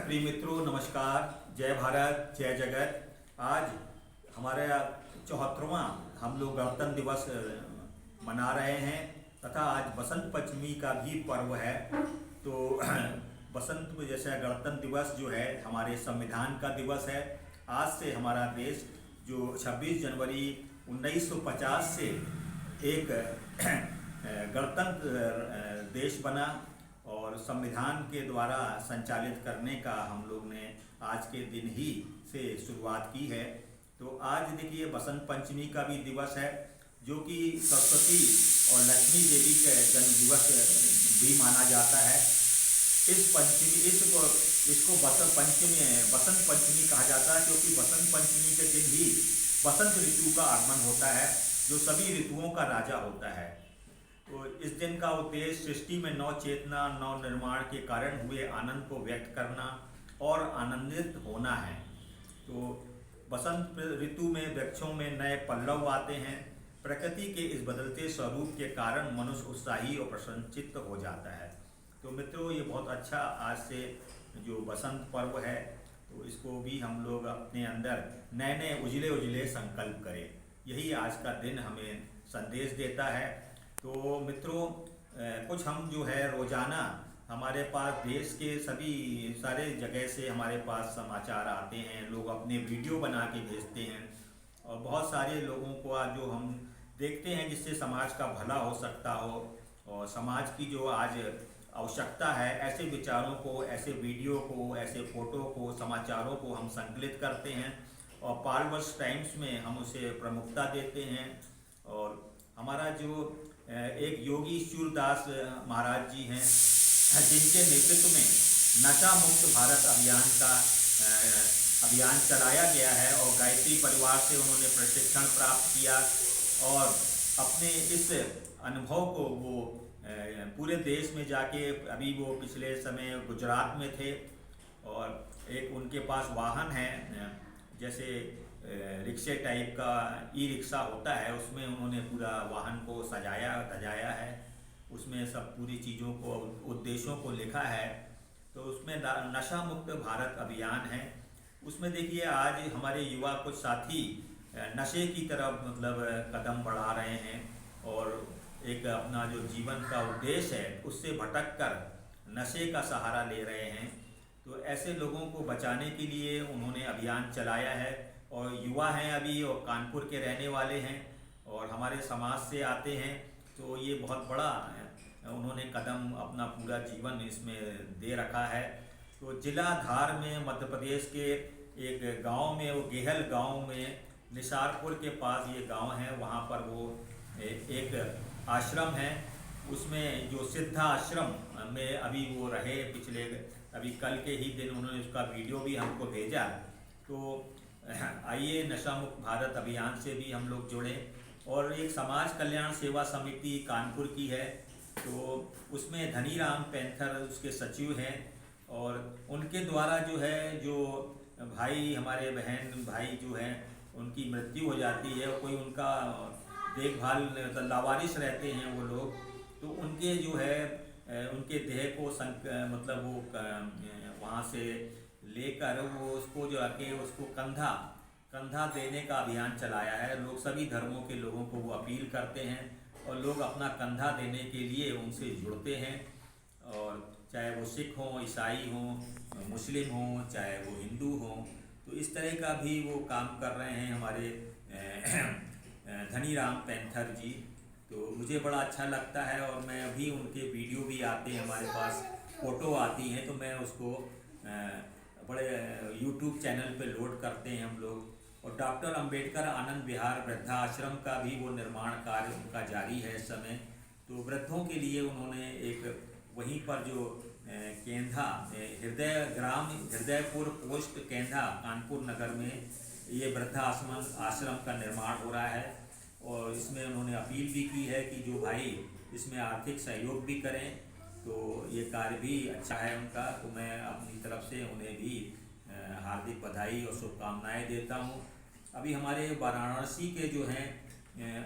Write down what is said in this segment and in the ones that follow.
प्रिय मित्रों, नमस्कार। जय भारत, जय जगत। आज हमारा 74वां हम लोग गणतंत्र दिवस मना रहे हैं तथा आज बसंत पंचमी का भी पर्व है। तो बसंत जैसा गणतंत्र दिवस जो है हमारे संविधान का दिवस है। आज से हमारा देश जो 26 जनवरी 1950 से एक गणतंत्र देश बना और संविधान के द्वारा संचालित करने का हम लोग ने आज के दिन ही से शुरुआत की है। तो आज देखिए बसंत पंचमी का भी दिवस है, जो कि सरस्वती और लक्ष्मी देवी का जन्म दिवस भी माना जाता है। इसको बसंत पंचमी कहा जाता है, क्योंकि बसंत पंचमी के दिन ही बसंत ऋतु का आगमन होता है, जो सभी ऋतुओं का राजा होता है। तो इस दिन का उद्देश्य सृष्टि में नव चेतना, नव निर्माण के कारण हुए आनंद को व्यक्त करना और आनंदित होना है। तो बसंत ऋतु में वृक्षों में नए पल्लव आते हैं। प्रकृति के इस बदलते स्वरूप के कारण मनुष्य उत्साही और प्रसन्नचित्त हो जाता है। तो मित्रों, ये बहुत अच्छा आज से जो बसंत पर्व है, तो इसको भी हम लोग अपने अंदर नए नए उजले उजले संकल्प करें। यही आज का दिन हमें संदेश देता है। तो मित्रों, कुछ हम जो है रोज़ाना हमारे पास देश के सभी सारे जगह से हमारे पास समाचार आते हैं। लोग अपने वीडियो बना के भेजते हैं और बहुत सारे लोगों को आज जो हम देखते हैं जिससे समाज का भला हो सकता हो और समाज की जो आज आवश्यकता है, ऐसे विचारों को, ऐसे वीडियो को, ऐसे फ़ोटो को, समाचारों को हम संकलित करते हैं और पालवर्स टाइम्स में हम उसे प्रमुखता देते हैं। और हमारा जो एक योगी सूरदास महाराज जी हैं, जिनके नेतृत्व में नशा मुक्त भारत अभियान चलाया गया है और गायत्री परिवार से उन्होंने प्रशिक्षण प्राप्त किया और अपने इस अनुभव को वो पूरे देश में जाके, अभी वो पिछले समय गुजरात में थे और एक उनके पास वाहन है, जैसे रिक्शे टाइप का ई रिक्शा होता है, उसमें उन्होंने पूरा वाहन को सजाया है। उसमें सब पूरी चीज़ों को, उद्देश्यों को लिखा है। तो उसमें नशा मुक्त भारत अभियान है। उसमें देखिए आज हमारे युवा कुछ साथी नशे की तरफ कदम बढ़ा रहे हैं और एक अपना जो जीवन का उद्देश्य है उससे भटक कर नशे का सहारा ले रहे हैं। तो ऐसे लोगों को बचाने के लिए उन्होंने अभियान चलाया है और युवा हैं अभी और कानपुर के रहने वाले हैं और हमारे समाज से आते हैं। तो ये बहुत बड़ा उन्होंने कदम अपना पूरा जीवन इसमें दे रखा है। तो जिला धार में मध्य प्रदेश के एक गांव में, वो गेहल गांव में, निसारपुर के पास ये गांव है, वहाँ पर वो एक आश्रम है। उसमें जो सिद्धा आश्रम में अभी वो रहे पिछले, अभी कल के ही दिन उन्होंने उसका वीडियो भी हमको भेजा। तो आइए नशा मुक्त भारत अभियान से भी हम लोग जुड़े। और एक समाज कल्याण सेवा समिति कानपुर की है, तो उसमें धनीराम पैंथर उसके सचिव हैं और उनके द्वारा जो है, जो भाई हमारे बहन भाई जो हैं उनकी मृत्यु हो जाती है, कोई उनका देखभाल लावारिस रहते हैं वो लोग, तो उनके जो है उनके देह को वो वहाँ से लेकर वो उसको जो आके उसको कंधा देने का अभियान चलाया है। लोग सभी धर्मों के लोगों को वो अपील करते हैं और लोग अपना कंधा देने के लिए उनसे जुड़ते हैं। और चाहे वो सिख हों, ईसाई हों, मुस्लिम हों, चाहे वो हिंदू हों, तो इस तरह का भी वो काम कर रहे हैं हमारे धनीराम पैंथर जी। तो मुझे बड़ा अच्छा लगता है और मैं अभी उनके वीडियो भी आते हैं हमारे पास, फ़ोटो आती हैं, तो मैं उसको बड़े YouTube चैनल पे लोड करते हैं हम लोग। और डॉक्टर अंबेडकर आनंद विहार वृद्धाश्रम का भी वो निर्माण कार्य उनका जारी है इस समय। तो वृद्धों के लिए उन्होंने एक वहीं पर जो केंधा हृदयपुर पोस्ट केंधा कानपुर नगर में ये वृद्धाश्रम का निर्माण हो रहा है और इसमें उन्होंने अपील भी की है कि जो भाई इसमें आर्थिक सहयोग भी करें। तो ये कार्य भी अच्छा है उनका। तो मैं अपनी तरफ से उन्हें भी हार्दिक बधाई और शुभकामनाएं देता हूँ। अभी हमारे वाराणसी के जो हैं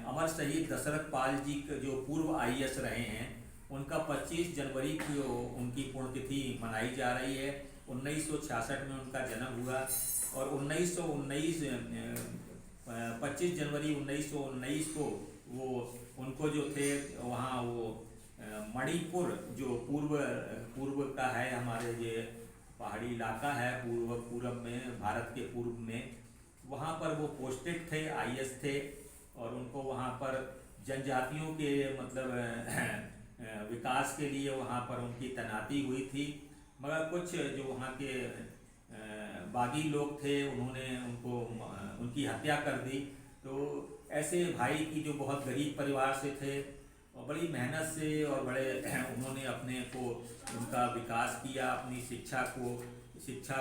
अमर शहीद दशरथ पाल जी जो पूर्व IAS रहे हैं उनका 25 जनवरी को उनकी पुण्यतिथि मनाई जा रही है। 1966 में उनका जन्म हुआ और 1919 25 जनवरी 1919 को वो उनको जो थे वहाँ वो मणिपुर जो पूर्व का है, हमारे ये पहाड़ी इलाका है पूर्व में, भारत के पूर्व में, वहाँ पर वो पोस्टेड थे, आईएएस थे। और उनको वहाँ पर जनजातियों के मतलब विकास के लिए वहाँ पर उनकी तैनाती हुई थी। मगर कुछ जो वहाँ के बागी लोग थे उन्होंने उनकी हत्या कर दी। तो ऐसे भाई की जो बहुत गरीब परिवार से थे और बड़ी मेहनत से और बड़े उन्होंने अपने को उनका विकास किया, अपनी शिक्षा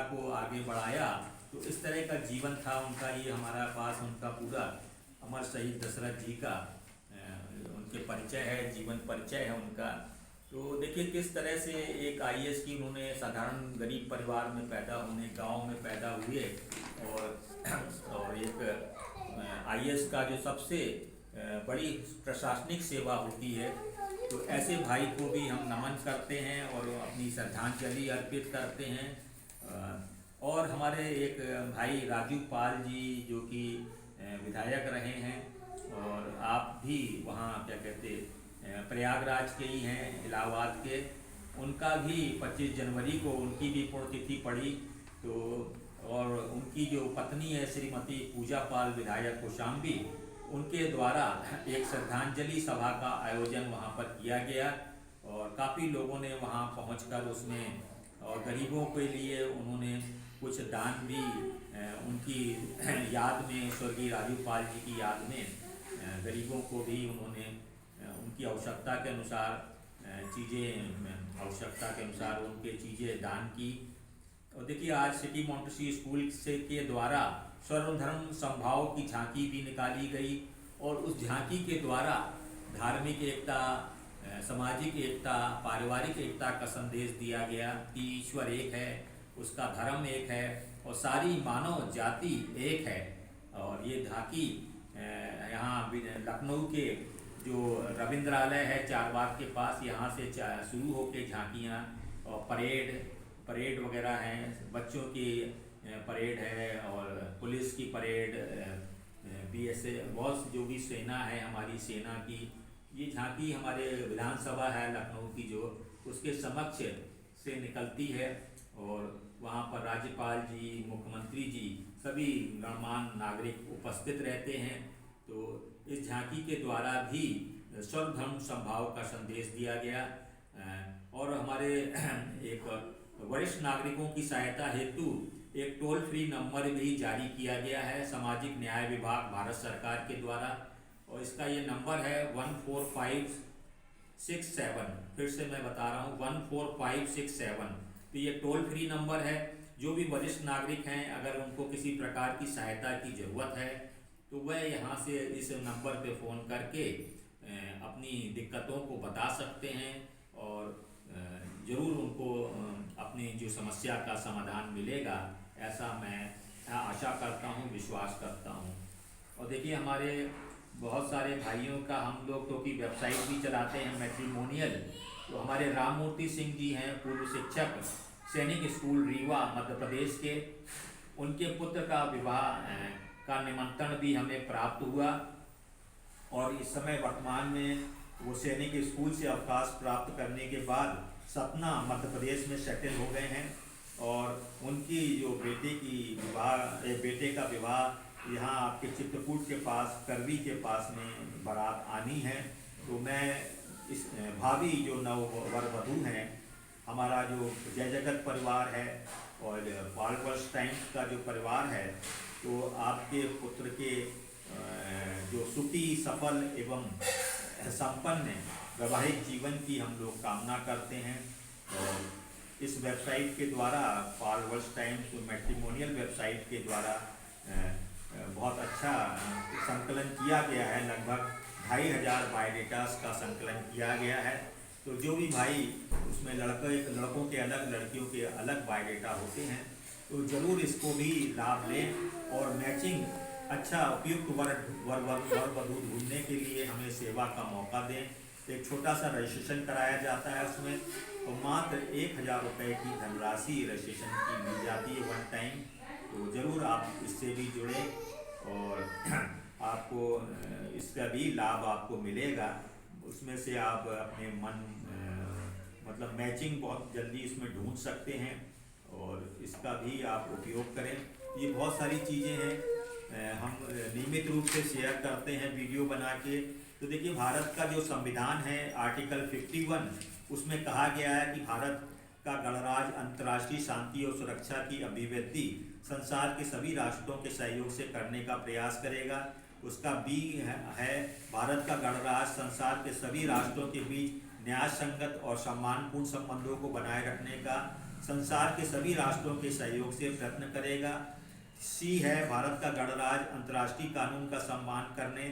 को आगे बढ़ाया। तो इस तरह का जीवन था उनका। ये हमारा पास उनका पूरा अमर शहीद दशरथ जी का उनके परिचय है, जीवन परिचय है उनका। तो देखिए किस तरह से एक आईएएस की उन्होंने साधारण गरीब परिवार में पैदा होने, गांव में पैदा हुए और एक आईएएस का जो सबसे बड़ी प्रशासनिक सेवा होती है, तो ऐसे भाई को भी हम नमन करते हैं और अपनी श्रद्धांजलि अर्पित करते हैं। और हमारे एक भाई राजू पाल जी जो कि विधायक रहे हैं, और आप भी वहाँ क्या कहते प्रयागराज के ही हैं, इलाहाबाद के, उनका भी 25 जनवरी को उनकी भी पुण्यतिथि पड़ी। तो और उनकी जो पत्नी है श्रीमती पूजा पाल विधायक कौशाम्बी, उनके द्वारा एक श्रद्धांजलि सभा का आयोजन वहाँ पर किया गया और काफ़ी लोगों ने वहाँ पहुँचकर उसमें और गरीबों के लिए उन्होंने कुछ दान भी उनकी याद में, स्वर्गीय राजू पाल जी की याद में गरीबों को भी उन्होंने उनकी आवश्यकता के अनुसार उनके चीज़ें दान की। और देखिए आज सिटी मॉन्टेसरी स्कूल के द्वारा स्वर्ण धर्म समभाव की झांकी भी निकाली गई और उस झांकी के द्वारा धार्मिक एकता, सामाजिक एकता, पारिवारिक एकता का संदेश दिया गया कि ईश्वर एक है, उसका धर्म एक है और सारी मानव जाति एक है। और ये झांकी यहाँ लखनऊ के जो रविंद्रालय है चारबाग के पास, यहाँ से शुरू होकर झांकियाँ और परेड वगैरह हैं, बच्चों की परेड है और पुलिस की परेड, बीएसएफ, बहुत जो भी सेना है हमारी सेना की, ये झांकी हमारे विधानसभा है लखनऊ की जो उसके समक्ष से निकलती है। और वहाँ पर राज्यपाल जी, मुख्यमंत्री जी, सभी गणमान्य नागरिक उपस्थित रहते हैं। तो इस झांकी के द्वारा भी स्वर्ण धर्म समभाव का संदेश दिया गया। और हमारे एक वरिष्ठ नागरिकों की सहायता हेतु एक टोल फ्री नंबर भी जारी किया गया है सामाजिक न्याय विभाग भारत सरकार के द्वारा, और इसका ये नंबर है 14567। फिर से मैं बता रहा हूँ 14567। तो ये टोल फ्री नंबर है। जो भी वरिष्ठ नागरिक हैं अगर उनको किसी प्रकार की सहायता की ज़रूरत है तो वह यहाँ से इस नंबर पे फ़ोन करके अपनी दिक्कतों को बता सकते हैं और ज़रूर उनको अपनी जो समस्या का समाधान मिलेगा, ऐसा मैं आशा करता हूँ, विश्वास करता हूँ। और देखिए हमारे बहुत सारे भाइयों का हम लोग तो की वेबसाइट भी चलाते हैं मैट्रिमोनियल। तो हमारे राम मूर्ति सिंह जी हैं, पूर्व शिक्षक, सैनिक स्कूल रीवा मध्य प्रदेश के, उनके पुत्र का विवाह का निमंत्रण भी हमें प्राप्त हुआ और इस समय वर्तमान में वो सैनिक स्कूल से अवकाश प्राप्त करने के बाद सतना मध्य प्रदेश में सेटल हो गए हैं। और उनकी जो बेटे का विवाह यहाँ आपके चित्रकूट के पास, करवी के पास में बारात आनी है। तो मैं इस भावी जो नव वर वधू हैं, हमारा जो जय जगत परिवार है और पालवर्स टाइम्स का जो परिवार है, तो आपके पुत्र के जो सुखी, सफल एवं संपन्न वैवाहिक जीवन की हम लोग कामना करते हैं। और इस वेबसाइट के द्वारा, पालवर्स टाइम्स मैट्रिमोनियल वेबसाइट के द्वारा बहुत अच्छा संकलन किया गया है। लगभग 2500 बायोडेटास का संकलन किया गया है। तो जो भी भाई उसमें लड़कों के अलग, लड़कियों के अलग बायोडेटा होते हैं, तो ज़रूर इसको भी लाभ लें और मैचिंग अच्छा उपयुक्त वर वधू ढूंढने के लिए हमें सेवा का मौका दें। एक छोटा सा रजिस्ट्रेशन कराया जाता है उसमें, तो मात्र 1,000 रुपये की धनराशि रजिस्ट्रेशन की मिल जाती है वन टाइम। तो ज़रूर आप इससे भी जुड़े और आपको इसका भी लाभ आपको मिलेगा। उसमें से आप अपने मन मतलब मैचिंग बहुत जल्दी इसमें ढूंढ सकते हैं और इसका भी आप उपयोग करें। ये बहुत सारी चीज़ें हैं, हम नियमित रूप से शेयर करते हैं वीडियो बना के। तो देखिए, भारत का जो संविधान है आर्टिकल 51, उसमें कहा गया है कि भारत का गणराज्य अंतर्राष्ट्रीय शांति और सुरक्षा की अभिव्यक्ति संसार के सभी राष्ट्रों के सहयोग से करने का प्रयास करेगा। उसका बी है भारत का गणराज्य संसार के सभी राष्ट्रों के बीच न्याय संगत और सम्मानपूर्ण संबंधों को बनाए रखने का संसार के सभी राष्ट्रों के सहयोग से प्रयत्न करेगा। सी है भारत का गणराज्य अंतर्राष्ट्रीय कानून का सम्मान करने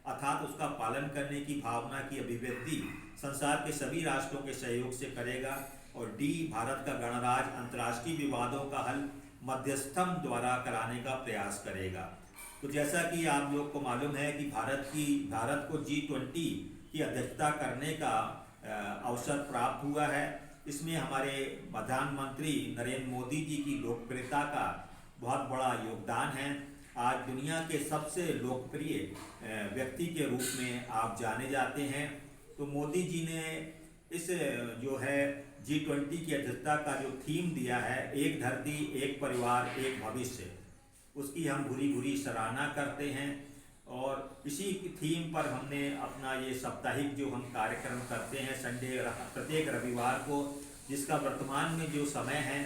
अर्थात उसका पालन करने की भावना की अभिव्यक्ति संसार के सभी राष्ट्रों के सहयोग से करेगा। और डी भारत का गणराज्य अंतर्राष्ट्रीय विवादों का हल मध्यस्थम द्वारा कराने का प्रयास करेगा। तो जैसा कि आप लोग को मालूम है कि भारत को G20 की अध्यक्षता करने का अवसर प्राप्त हुआ है। इसमें हमारे प्रधानमंत्री नरेंद्र मोदी जी की लोकप्रियता का बहुत बड़ा योगदान है। आज दुनिया के सबसे लोकप्रिय व्यक्ति के रूप में आप जाने जाते हैं। तो मोदी जी ने इस जो है G20 की अध्यक्षता का जो थीम दिया है, एक धरती एक परिवार एक भविष्य, उसकी हम भूरी सराहना करते हैं। और इसी थीम पर हमने अपना ये साप्ताहिक जो हम कार्यक्रम करते हैं संडे प्रत्येक रविवार को, जिसका वर्तमान में जो समय है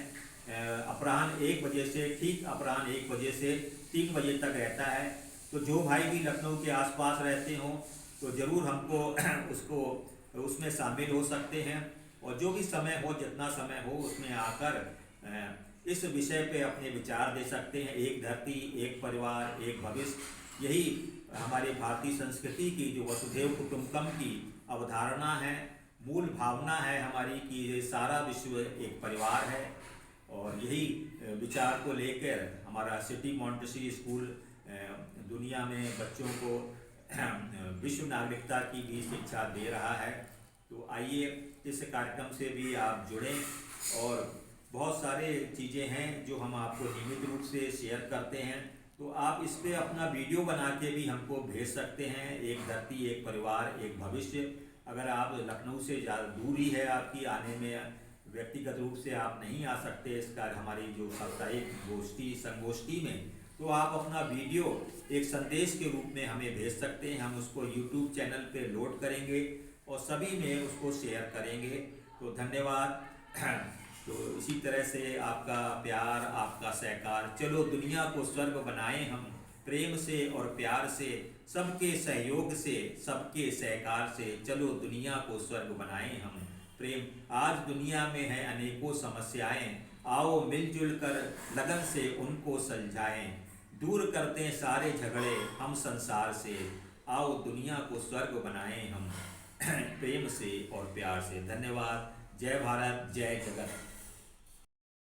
अपराह्न 1 बजे से ठीक अपराह्न 1 बजे से 3 बजे तक रहता है। तो जो भाई भी लखनऊ के आसपास रहते हों तो ज़रूर हमको उसमें शामिल हो सकते हैं। और जो भी समय हो, जितना समय हो, उसमें आकर इस विषय पे अपने विचार दे सकते हैं। एक धरती एक परिवार एक भविष्य, यही हमारे भारतीय संस्कृति की जो वसुधैव कुटुंबकम की अवधारणा है, मूल भावना है हमारी कि ये सारा विश्व एक परिवार है। और यही विचार को लेकर हमारा सिटी मॉन्टेसरी स्कूल दुनिया में बच्चों को विश्व नागरिकता की भी शिक्षा दे रहा है। तो आइए इस कार्यक्रम से भी आप जुड़ें। और बहुत सारे चीज़ें हैं जो हम आपको नियमित रूप से शेयर करते हैं। तो आप इस पर अपना वीडियो बना के भी हमको भेज सकते हैं। एक धरती एक परिवार एक भविष्य। अगर आप लखनऊ से ज़्यादा दूरी है आपकी आने में, व्यक्तिगत रूप से आप नहीं आ सकते इस कार्य हमारी जो साप्ताहिक संगोष्ठी में, तो आप अपना वीडियो एक संदेश के रूप में हमें भेज सकते हैं। हम उसको YouTube चैनल पे लोड करेंगे और सभी में उसको शेयर करेंगे। तो धन्यवाद। तो इसी तरह से आपका प्यार आपका सहकार, चलो दुनिया को स्वर्ग बनाएं हम प्रेम से और प्यार से, सबके सहयोग से सबके सहकार से, चलो दुनिया को स्वर्ग बनाएं हम प्रेम। आज दुनिया में है अनेकों समस्याएं, आओ मिलजुल कर लगन से उनको सुलझाएं। दूर करते हैं सारे झगड़े हम संसार से, आओ दुनिया को स्वर्ग बनाएं हम प्रेम से और प्यार से। धन्यवाद। जय भारत जय जगत।